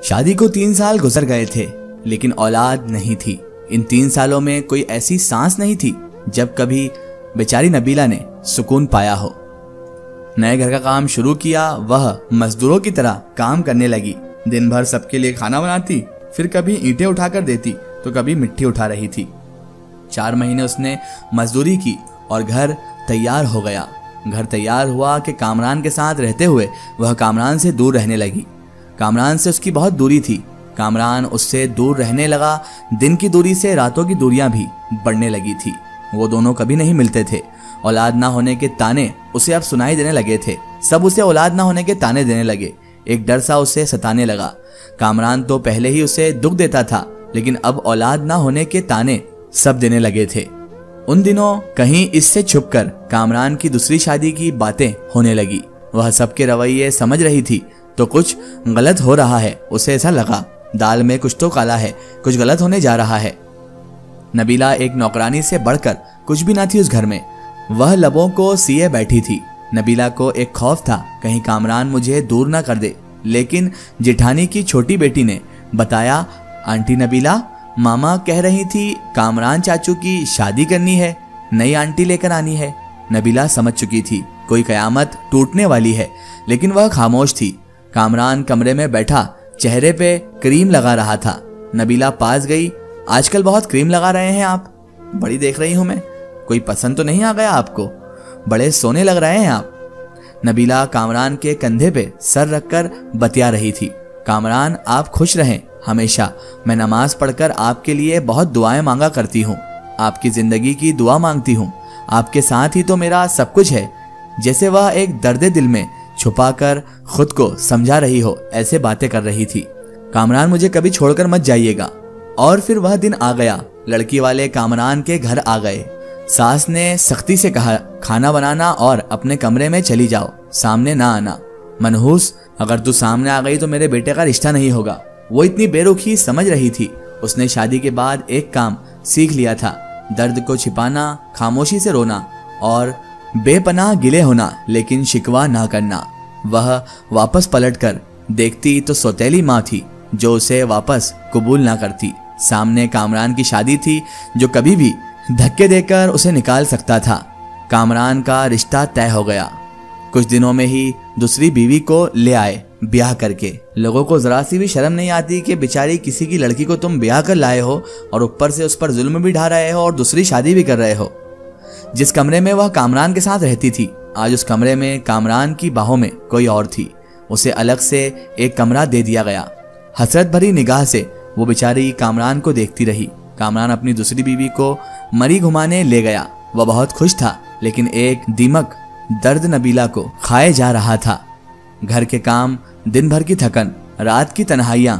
शादी को 3 साल गुजर गए थे, लेकिन औलाद नहीं थी। इन 3 सालों में कोई ऐसी सांस नहीं थी जब कभी बेचारी नबीला ने सुकून पाया हो। नए घर का काम शुरू किया, वह मजदूरों की तरह काम करने लगी। दिन भर सबके लिए खाना बनाती, फिर कभी ईंटें उठाकर देती तो कभी मिट्टी उठा रही थी। 4 महीने उसने मजदूरी की और घर तैयार हो गया। घर तैयार हुआ कि कामरान के साथ रहते हुए वह कामरान से दूर रहने लगी। कामरान से उसकी बहुत दूरी थी। कामरान उससे दूर रहने लगा। दिन की दूरी से रातों की दूरियां भी बढ़ने लगी थी। वो दोनों कभी नहीं मिलते थे। औलाद ना होने के ताने उसे अब सुनाई देने लगे थे। सब उसे औलाद ना होने के ताने देने लगे। एक डर सा उसे सताने लगा। कामरान तो पहले ही उसे दुख देता था, लेकिन अब औलाद ना होने के ताने सब देने लगे थे। उन दिनों कहीं इससे छुपकर कामरान की दूसरी शादी की बातें होने लगी। वह सबके रवैये समझ रही थी तो कुछ गलत हो रहा है। उसे ऐसा लगा दाल में कुछ तो काला है, कुछ गलत होने जा रहा है। नबीला एक नौकरानी से बढ़कर कुछ भी ना थी उस घर में। वह लबों को सिए बैठी थी। नबीला को एक खौफ था कहीं कामरान मुझे दूर ना कर दे। लेकिन जेठानी की छोटी बेटी ने बताया, आंटी नबीला, मामा कह रही थी कामरान चाचू की शादी करनी है, नई आंटी लेकर आनी है। नबीला समझ चुकी थी कोई कयामत टूटने वाली है, लेकिन वह खामोश थी। कामरान कमरे में बैठा चेहरे पे क्रीम लगा रहा था। नबीला पास गई। आजकल बहुत क्रीम लगा रहे हैं आप, बड़ी देख रही हूं मैं। कोई पसंद तो नहीं आ गया आपको? बड़े सोने लग रहे हैं आप। नबीला कामरान के कंधे पे सर रखकर बतिया रही थी। कामरान, आप खुश रहें हमेशा। मैं नमाज पढ़कर आपके लिए बहुत दुआएं मांगा करती हूँ। आपकी जिंदगी की दुआ मांगती हूँ। आपके साथ ही तो मेरा सब कुछ है। जैसे वह एक दर्द दिल में छुपाकर खुद को समझा रही हो, ऐसे बातें कर रही थी। कामरान, मुझे कभी छोड़कर मत जाइएगा। और फिर वह दिन आ गया। लड़की वाले कामरान के घर आ गए। सास ने सख्ती से कहा, खाना बनाना और अपने कमरे में चली जाओ, सामने ना आना। मनहूस, अगर तू सामने आ गई तो मेरे बेटे का रिश्ता नहीं होगा। वो इतनी बेरुखी समझ रही थी। उसने शादी के बाद एक काम सीख लिया था, दर्द को छिपाना, खामोशी से रोना और बेपनाह गिले होना, लेकिन शिकवा ना करना। वह वापस पलटकर देखती तो सौतेली माँ थी जो उसे वापस कबूल ना करती। सामने कामरान की शादी थी जो कभी भी धक्के देकर उसे निकाल सकता था। कामरान का रिश्ता तय हो गया। कुछ दिनों में ही दूसरी बीवी को ले आए ब्याह करके। लोगों को जरा सी भी शर्म नहीं आती कि बेचारी किसी की लड़की को तुम ब्याह कर लाए हो और ऊपर से उस पर जुल्म भी ढा रहे हो और दूसरी शादी भी कर रहे हो। जिस कमरे में वह कामरान के साथ रहती थी, आज उस कमरे में कामरान की बाहों में कोई और थी। उसे अलग से एक कमरा दे दिया गया। हसरत भरी निगाह से वो बेचारी कामरान को देखती रही। कामरान अपनी दूसरी बीवी को मरी घुमाने ले गया। वह बहुत खुश था, लेकिन एक दीमक दर्द नबीला को खाए जा रहा था। घर के काम, दिन भर की थकन, रात की तन्हाइयां,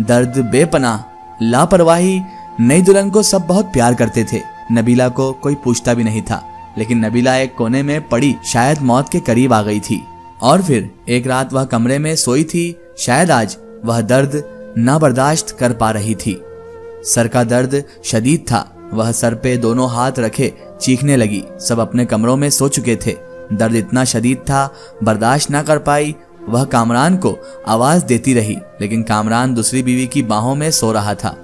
दर्द, बेपनाह, लापरवाही। नई दुल्हन को सब बहुत प्यार करते थे। नबीला को कोई पूछता भी नहीं था, लेकिन नबीला एक कोने में पड़ी शायद मौत के करीब आ गई थी। और फिर एक रात वह कमरे में सोई थी। शायद आज वह दर्द ना बर्दाश्त कर पा रही थी। सर का दर्द शदीद था। वह सर पे दोनों हाथ रखे चीखने लगी। सब अपने कमरों में सो चुके थे। दर्द इतना शदीद था, बर्दाश्त ना कर पाई। वह कामरान को आवाज देती रही, लेकिन कामरान दूसरी बीवी की बाहों में सो रहा था।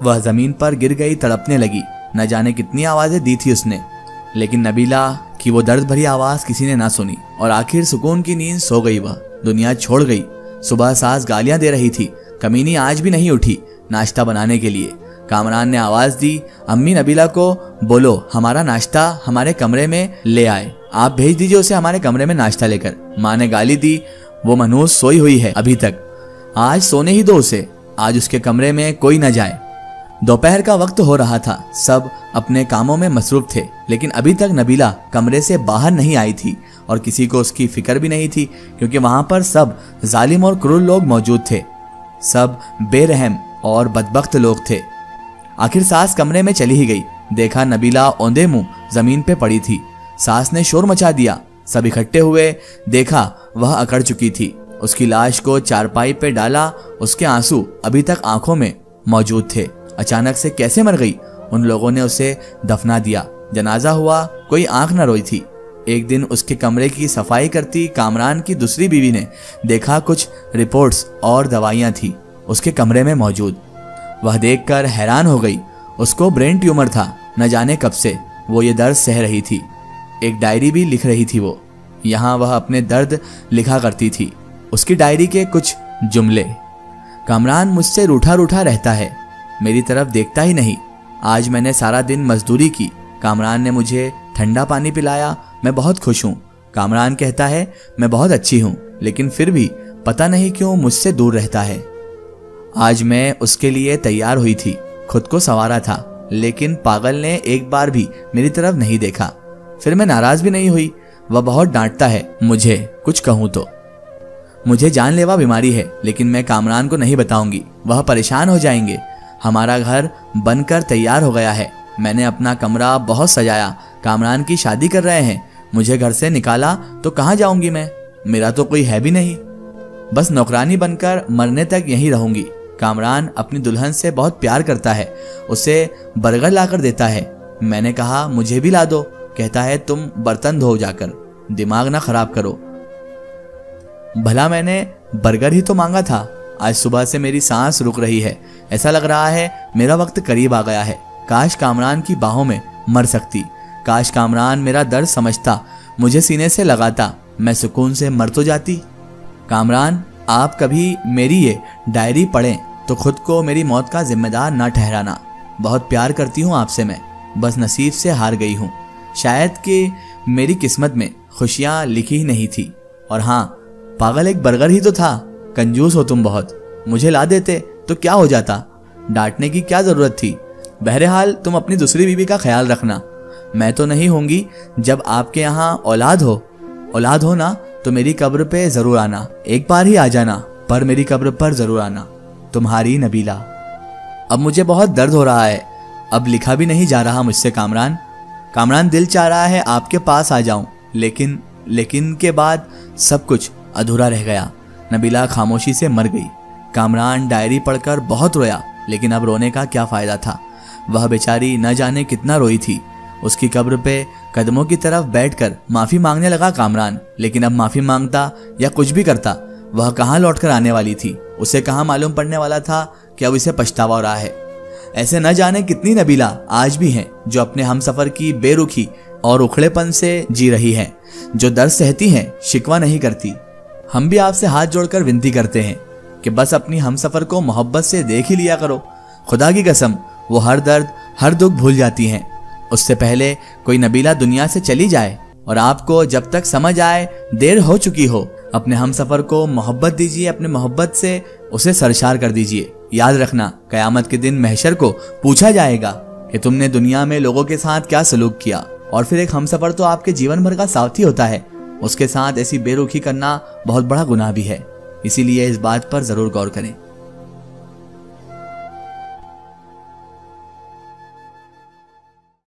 वह जमीन पर गिर गई, तड़पने लगी। न जाने कितनी आवाजें दी थी उसने, लेकिन नबीला की वो दर्द भरी आवाज किसी ने ना सुनी। और आखिर सुकून की नींद सो गई। वह दुनिया छोड़ गई। सुबह सास गालियां दे रही थी। कमीनी आज भी नहीं उठी नाश्ता बनाने के लिए। कामरान ने आवाज दी, अम्मी नबीला को बोलो हमारा नाश्ता हमारे कमरे में ले आए। आप भेज दीजिए उसे हमारे कमरे में नाश्ता लेकर। माँ ने गाली दी, वो मनहूस सोई हुई है अभी तक। आज सोने ही दो उसे। आज उसके कमरे में कोई न जाए। दोपहर का वक्त हो रहा था। सब अपने कामों में मसरूफ थे, लेकिन अभी तक नबीला कमरे से बाहर नहीं आई थी और किसी को उसकी फिक्र भी नहीं थी, क्योंकि वहां पर सब जालिम और क्रूर लोग मौजूद थे। सब बेरहम और बदबख्त लोग थे। आखिर सास कमरे में चली ही गई। देखा नबीला औंधे मुंह जमीन पे पड़ी थी। सास ने शोर मचा दिया। सब इकट्ठे हुए। देखा वह अकड़ चुकी थी। उसकी लाश को चारपाई पे डाला। उसके आंसू अभी तक आंखों में मौजूद थे। अचानक से कैसे मर गई? उन लोगों ने उसे दफना दिया। जनाजा हुआ, कोई आंख न रोई थी। एक दिन उसके कमरे की सफाई करती कामरान की दूसरी बीवी ने देखा कुछ रिपोर्ट्स और दवाइयां थी। उसके कमरे में मौजूद। वह देखकर हैरान हो गई। उसको ब्रेन ट्यूमर था, न जाने कब से वो ये दर्द सह रही थी। एक डायरी भी लिख रही थी वो। यहाँ वह अपने दर्द लिखा करती थी। उसकी डायरी के कुछ जुमले। कामरान मुझसे रूठा रूठा रहता है, मेरी तरफ देखता ही नहीं। आज मैंने सारा दिन मजदूरी की, कामरान ने मुझे ठंडा पानी पिलाया, मैं बहुत खुश हूँ। कामरान कहता है मैं बहुत अच्छी हूँ, लेकिन फिर भी पता नहीं क्यों मुझसे दूर रहता है। आज मैं उसके लिए तैयार हुई थी, खुद को संवारा था, लेकिन पागल ने एक बार भी मेरी तरफ नहीं देखा। फिर मैं नाराज भी नहीं हुई। वह बहुत डांटता है मुझे कुछ कहूँ तो। मुझे जानलेवा बीमारी है, लेकिन मैं कामरान को नहीं बताऊंगी, वह परेशान हो जाएंगे। हमारा घर बनकर तैयार हो गया है, मैंने अपना कमरा बहुत सजाया। कामरान की शादी कर रहे हैं, मुझे घर से निकाला तो कहाँ जाऊंगी मैं? मेरा तो कोई है भी नहीं, बस नौकरानी बनकर मरने तक यहीं रहूंगी। कामरान अपनी दुल्हन से बहुत प्यार करता है, उसे बर्गर लाकर देता है। मैंने कहा मुझे भी ला दो। कहता है तुम बर्तन धो जाकर, दिमाग ना खराब करो। भला मैंने बर्गर ही तो मांगा था। आज सुबह से मेरी सांस रुक रही है, ऐसा लग रहा है मेरा वक्त करीब आ गया है। काश कामरान की बाहों में मर सकती, काश कामरान मेरा दर्द समझता, मुझे सीने से लगाता, मैं सुकून से मर तो जाती। कामरान, आप कभी मेरी ये डायरी पढ़ें तो खुद को मेरी मौत का जिम्मेदार ना ठहराना। बहुत प्यार करती हूँ आपसे मैं, बस नसीब से हार गई हूँ। शायद कि मेरी किस्मत में खुशियाँ लिखी ही नहीं थी। और हाँ, पागल एक बर्गर ही तो था। कंजूस हो तुम बहुत, मुझे ला देते तो क्या हो जाता, डांटने की क्या जरूरत थी। बहरहाल तुम अपनी दूसरी बीवी का ख्याल रखना, मैं तो नहीं होंगी। जब आपके यहाँ औलाद हो ना तो मेरी कब्र पे जरूर आना। एक बार ही आ जाना, पर मेरी कब्र पर जरूर आना। तुम्हारी नबीला। अब मुझे बहुत दर्द हो रहा है, अब लिखा भी नहीं जा रहा मुझसे कामरान। कामरान, दिल चाह रहा है आपके पास आ जाऊं, लेकिन के बाद सब कुछ अधूरा रह गया। नबीला खामोशी से मर गई। कामरान डायरी पढ़कर बहुत रोया, लेकिन अब रोने का क्या फायदा था। वह बेचारी न जाने कितना रोई थी। उसकी कब्र पे कदमों की तरफ बैठकर माफी मांगने लगा कामरान, लेकिन अब माफी मांगता या कुछ भी करता, वह कहाँ लौटकर आने वाली थी। उसे कहाँ मालूम पड़ने वाला था कि अब इसे पछतावा हो रहा है। ऐसे न जाने कितनी नबीला आज भी हैं जो अपने हमसफर की बेरुखी और उखड़ेपन से जी रही हैं, जो दर्द सहती हैं, शिकवा नहीं करती। हम भी आपसे हाथ जोड़कर विनती करते हैं कि बस अपनी हमसफर को मोहब्बत से देख ही लिया करो। खुदा की कसम, वो हर दर्द हर दुख भूल जाती हैं। उससे पहले कोई नबीला दुनिया से चली जाए और आपको जब तक समझ आए देर हो चुकी हो, अपने हमसफर को मोहब्बत दीजिए, अपने मोहब्बत से उसे सरशार कर दीजिए। याद रखना, कयामत के दिन महशर को पूछा जाएगा कि तुमने दुनिया में लोगों के साथ क्या सलूक किया। और फिर एक हमसफर तो आपके जीवन भर का साथी होता है, उसके साथ ऐसी बेरुखी करना बहुत बड़ा गुनाह भी है। इसीलिए इस बात पर जरूर गौर करें।